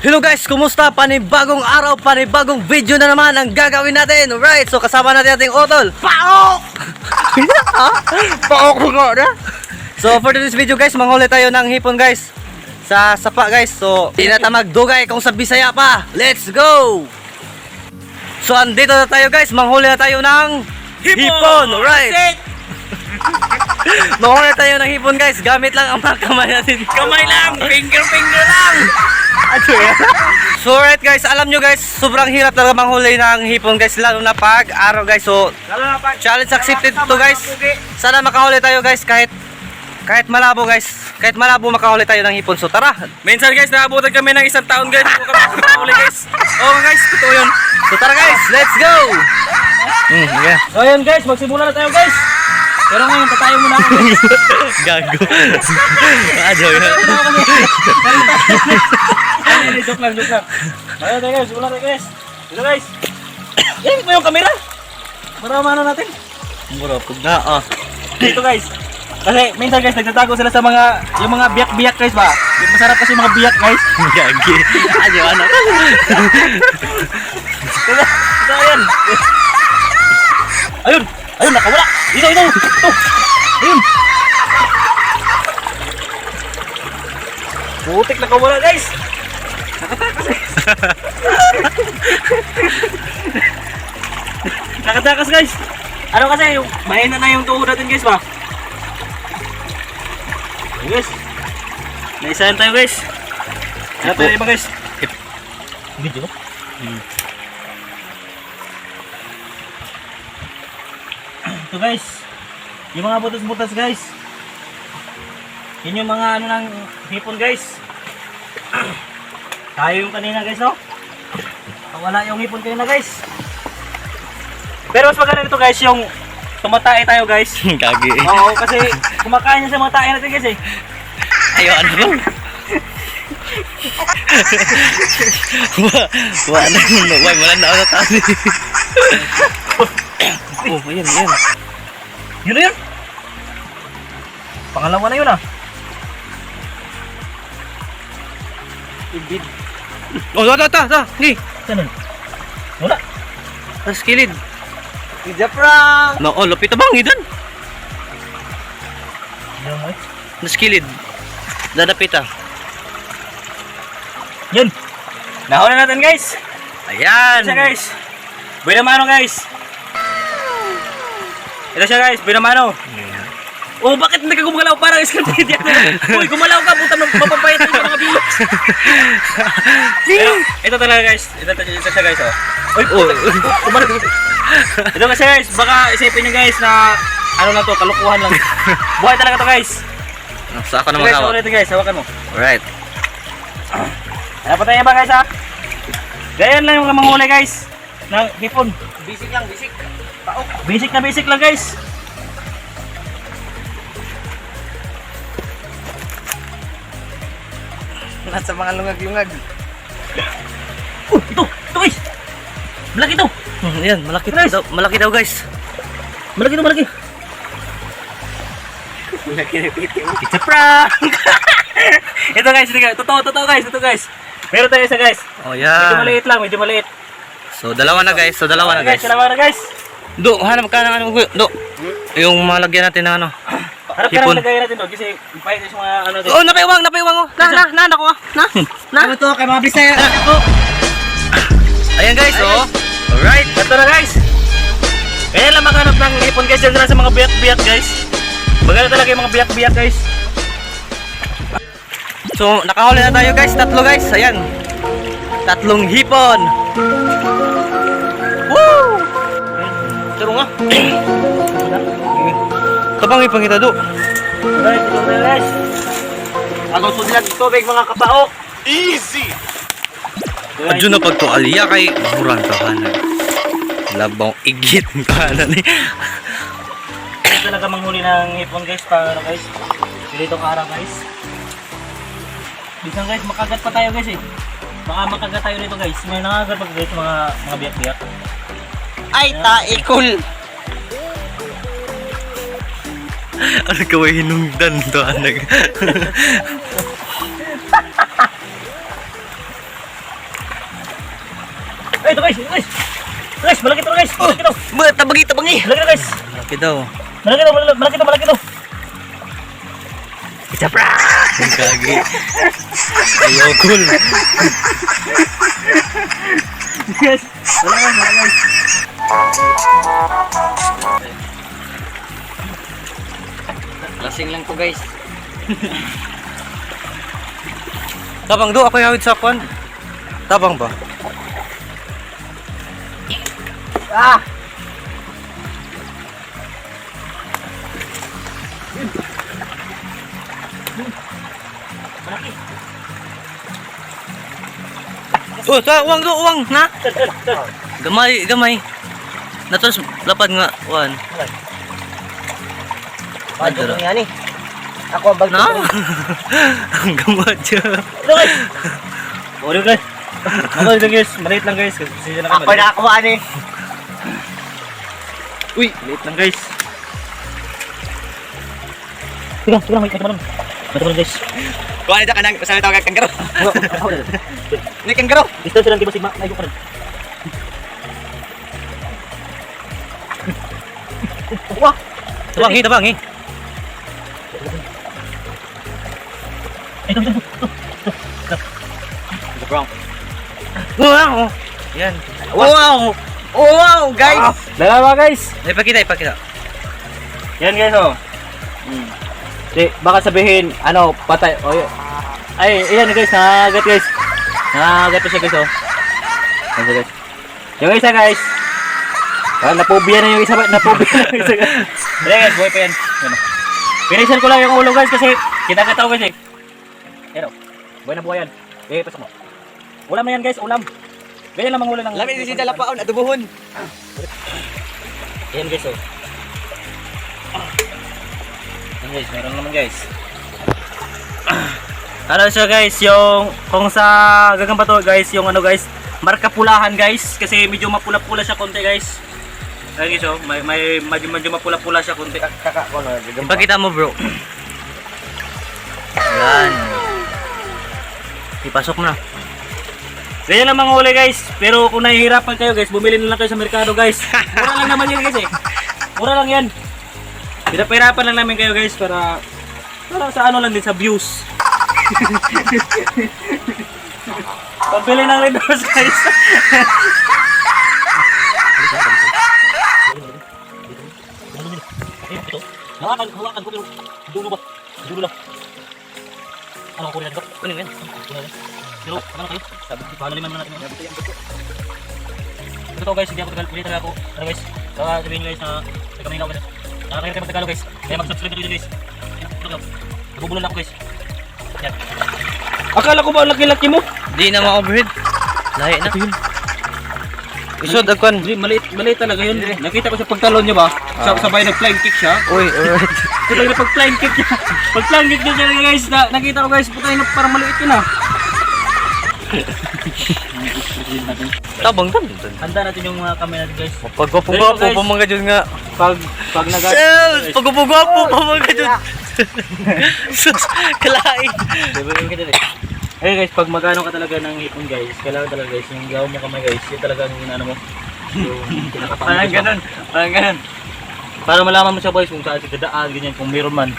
Hello guys, kumusta? Panibagong araw, panibagong video na naman ang gagawin natin. Alright, so kasama natin ating Otol. Paok! Paok nga na. So for this video guys, manghuli tayo ng hipon guys. Sa sapa guys, so tinatamag dugay kung sa Bisaya pa. Let's go! So andito na tayo guys, manghuli na tayo ng hipon. Alright. Manghuli tayo ng hipon guys, gamit lang ang mga kamay natin. Kamay lang, finger lang. So right guys, alam nyo guys, sobrang hirap talaga manghuli ng hipon guys, lalo na pag araw guys. So challenge accepted to guys. Sana makahuli tayo guys, kahit malabo guys. Kahit malabo makahuli tayo ng hipon. So tara. Minsan guys, naabutan kami ng isang taon guys. Hindi ko kami makahuli guys. Oo guys, totoo yun. So tara guys, let's go. Yeah. So ayun guys, magsimula na tayo guys. Pero ngayon, tatayo muna ako guys. Gago. Adyo yun. Joke lang. Ayun tayo guys, simula tayo guys. Dito guys. Yan mo yung camera. Para maano natin. Mura, pag na Dito guys. Kasi minsan guys, nagtatago sila sa yung mga biyak-biyak guys ba? Yung masarap kasi yung mga biyak guys. Gagi. Adyo ano. Ito ayan. Ayun, nakawala. Ito. Ayun. Putik nakawala guys. Nakatakas guys. Ano kasi yung mahina na yung tuhod natin guys ba? Ayun guys. Naisahan tayo guys. Ano tayo iba guys? Video ko? Ito guys. Yung mga butas-butas guys. Yun yung mga ano ng hipon guys. Tayo yung kanina guys no? Wala yung hipon kanina guys. Pero mas maganda nito guys yung tumatae tayo guys. Gagi. Oo kasi kumakain niya sa mga tae natin guys eh. Ayo ano bang? Wala na ako tali. Oh, ayan. Yun na yun. Pangalawa na yun ah. Ibig. Oh, ta. Ni. Saan yun? Wala. Sa kilid. Ija prank. No, oh, lupit bang idan. Yan mo. Sa kilid. Dadapit ah. Yun. Nahuli natin guys. Ayan. Ito siya guys. Binamano guys. Ito siya guys. Binamano. Oh, bakit hindi ka gumalaw? Parang iskandidi ako. Uy, gumalaw ka. Puta, mapapayat yung mga views. Pero, ito talaga guys. Ito siya guys oh. Uy, gumalaw. Ito kasi guys. Baka isipin nyo guys na ano lang to, kalukuhan lang. Buhay talaga to guys. Sa ako na Guys, magawa. ulit guys. Hawakan mo. Alright. Ano pa tayo ba guys ha? Ganyan lang yung manghuli guys ng hipon. Basic lang, basic. Paok. Basic lang guys. Nasa mga lungag-lungag. Ito guys. Malaki ito. Ayan, malaki daw. Malaki daw guys. Malaki. Malaki na piti. It's a prank. Ito guys, totoo guys. Meron tayo isa guys. Oh, Medyo yan. maliit. So, dalawa na guys. Dalawa na guys. Do, hanap ka ng ano. Do. Yung malagyan natin ng ano. Harap ka Hipon. na lagay natin doon kasi pahit yung mga ano doon. Oh, napaiwang oh. Na, nakuha. Na. Ano to kay mga Bisaya? Ayan guys, oh. Alright. Ito na guys. Kaya lang maghanap ng hipon guys dyan sa mga biyak-biyak guys. Maganda talaga yung mga biyak-biyak guys. So, nakahuli na tayo guys. 3 guys. Ayan. 3 hipon. Woo! Taro nga. Tabang ipang kita do. Alright, ito na guys. Agong sudilag tubig mga kapaok. Easy. Adyo na pagtualya kay murang kahanan. Labang igit kahanan eh. Ito talaga manghuli ng hipon guys para guys. Dito ka araw guys. Bisan guys, makagat pa tayo guys eh. Baka makagat tayo dito guys. May nangagat pa guys mga biyak-biyak. Ay, taikul. Ano kaway hinungdan to anag. Ay, ito guys, ito guys. Guys, malaki ito guys. Malaki ito. Tabangi, tabangi. Malaki ito guys. Malaki daw. Malaki ito, malaki ito, malaki ito. Isa pra! Ang gagi. Ayaw, cool. Yes. Wala guys. Lasing lang to guys. Tabang do, ako yawid sa kwan. Tabang ba? Ah! Oh, uwang do, uwang na. Gamay, gamay. Natos lapad nga, wan. Bago lang yan eh. Ako ang Na? Ang gamad siya. Ito guys. Ito guys. Ito guys, maliit lang guys. Ako nakakuha eh. Uy, maliit lang guys. Sige lang, may kamalon. Matamalon guys. Kuha nito ka nang kasama tawag kanggaro. Ni kanggaro. Distance lang, di ba sigma? Nayo pa rin. Wah! Tabangi, tabangi. Ito. Wow! Yan. Wow! Wow, guys! Dalawa guys. Ipakita, ipakita. Yan guys oh. Di, baka sabihin, ano, patay. Oh, ay, ayan guys, nakagat guys. Nakagat pa siya guys oh. Ayan guys. Yung isa guys. Napobia na yung isa, napobia na yung isa guys. Ayan guys, buhay pa yan. Finisan ko lang yung ulo guys kasi kinakataw guys eh. Pero, buhay na buhay yan. Eh, pasok mo. Ulam na yan guys, ulam. Ganyan lang manghuli ng... Lamin din si Dalapaon, adubuhon. Ayan guys oh. Ayan guys, meron naman guys. Ano siya guys, yung kung sa gagamba to guys, yung ano guys, marka pulahan guys, kasi medyo mapula-pula siya konti guys. Ayan guys oh, may medyo mapula-pula siya konti. Ipakita mo bro. Yan. Ipasok mo na. Ganyan lang mga huli guys, pero kung nahihirapan kayo guys, bumili na lang kayo sa merkado guys. Mura lang naman yan guys eh. Mura lang yan. Pinapahirapan lang namin kayo guys para sa ano lang din, sa views. Pambili ng Red Horse guys. Ito, hawakan ko pero dulo ba? Dulo lang. Ano ko rin ito? Ano yan? Pero ano kayo? Sabi ko, palaliman muna natin yan. Ito guys, hindi ako tagal. Hindi talaga ako. Ano guys? Sabihin guys na may kamay na ako guys. Nakakaya kayo mag-Tagalog guys. Kaya mag-subscribe na dito guys. Ito guys. Nabubulan ako guys. Yan. Akala ko ba ang laki-laki mo? Di na ma-overhead. Lahi na. Ito yun. Isod agkan. Hindi, maliit talaga yun. Nakita ko sa pagtalon niya ba? Sabay nag-flying kick siya. Uy, alright. Ito na pag-flying kick niya. Pag-flying kick niya guys. Nakita ko guys, putay na parang maliit yun ah. Tabang tan. Handa natin yung mga kamay natin guys. Pagwapo-gwapo pa mga dyan nga. Pag Shells! Pagwapo-gwapo pa mga dyan. Sus, kalain. Eh guys, pag magano ka talaga ng hipon guys, kailangan talaga guys, yung gawa mo kamay guys, yun talaga yung ano mo. Yung kinakapang mo. Parang ganun. Para malaman mo siya boys kung saan siya dadaan, ganyan, kung meron man.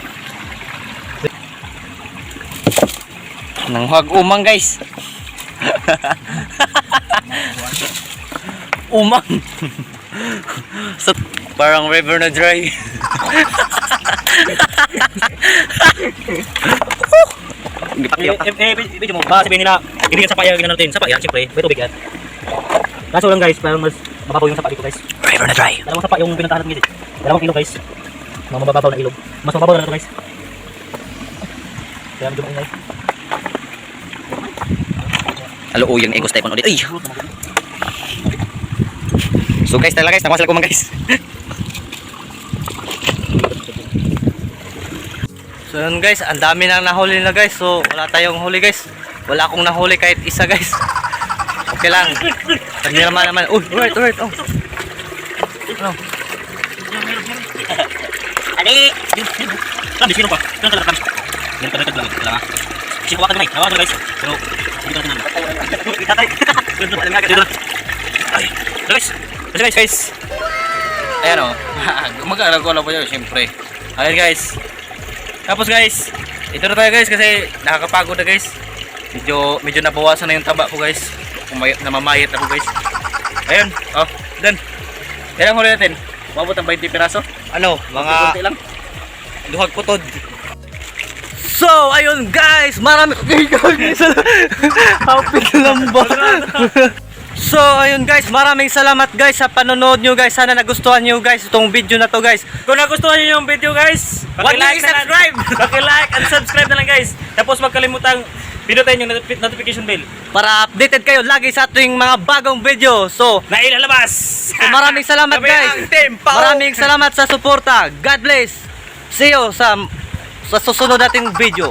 Nanghuwag umang guys. Umang. So, parang river na dry. Video mo, baka sabihin nila, ibigyan sa paya, gina natin. Sapa yan, siyempre, may tubig yan. Kaso lang guys, parang mas mababaw yung sapa dito guys. River na dry. Dalawang sapa yung pinuntahan natin guys. Dalawang ilog guys. Mga mababaw na ilog. Mas mababaw na ito guys. Kaya medyo maingay. Alo, yung Egos type ulit. Ay! So guys, tala guys, nakuha sila kumang guys. So yun guys, ang dami nang nahuli na guys. So wala tayong huli guys. Wala akong nahuli kahit isa guys. Okay lang. Pagnilaman naman. Alright. Oh. Ano? Ali! Kami, sino pa? Sino talaga kami? Meron ka lang. Kailangan. Kasi kuha ka naman. Nawa guys. Pero, hindi ka naman. Itatay. Ay, guys. Ayan o. Mag-aaral ko lang po yun, siyempre. Ayan guys. Tapos guys, ito na tayo guys kasi nakakapagod na guys. Medyo nabawasan na yung taba ko guys. Namamayat ako guys. Ayun, oh, done. Ilang huli natin? Umabot ang 20 piraso? Ano, Konti mga lang. duhag putod. So, ayun guys, marami Happy lamba. So, ayun guys, maraming salamat guys sa panonood nyo guys. Sana nagustuhan nyo guys itong video na to guys. Kung nagustuhan niyo yung video guys, Huwag niyo i-subscribe. Paki-like and subscribe na lang guys. Tapos wag kalimutang pinutin yung notification bell Para updated kayo lagi sa ating mga bagong video. So, na ilalabas. maraming salamat Kami guys. ang Team Pao. Maraming salamat sa suporta. God bless. See you sa susunod nating video.